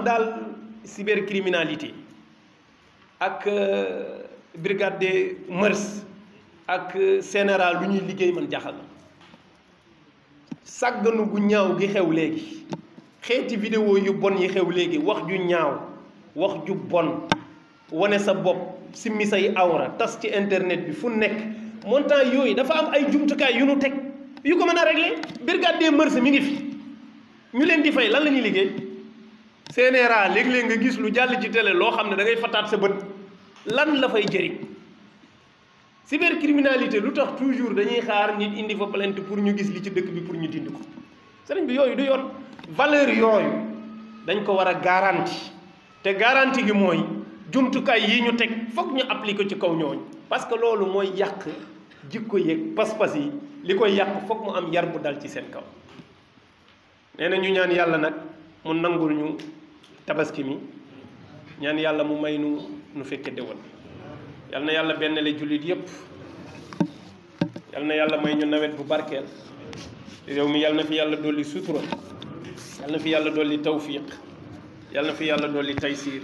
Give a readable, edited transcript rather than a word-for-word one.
man daal cybercriminalité ak brigade des mœurs ak général lu ñuy liggéey man jaxal na sàgganu gu ñaaw gi xew léegi xeeti vidéo yu bon yi xew léegi wax ju ñaaw wax ju bon wane sa bopp simmi say awra tas ci internet bi fu nekk montant yooyu dafa am ay jumtukaay yu nu teg yu ko mën a régler brigade des mœurs mi ngi fi ñu leen di fay lan la ñuy liggéey CNRA léeg-léeg nga gis lu jàll ci télé loo xam ne da ngay fataat sa bët lan la fay jëriñ cybercriminalité lu tax toujours dañuy xaar nit indi fa plainte pour ñu gis li ci dëkk bi pour ñu dindi ko sëriñ bi yooyu du yoon valeur yooyu dañ ko war a garanti te garanti gi mooy jumtukaay yi ñu teg foog ñu appliquer ci kaw ñooñu parce que loolu mooy yàq jikko yeeg pas-pas yi li koy yàq foog mu am yar bu dal ci seen kaw nee na ñu ñaan yàlla nag mu nangul ñu tabaski mi ñaan yàlla mu may nu fekke déwén yal na yàlla benn le jullit yépp yal na yàlla may ñu nawet bu barkeel réew mi yal na fi yàlla dolli sutura yal na fi yàlla dolli tawfiq yal na fi yàlla dolli taysiir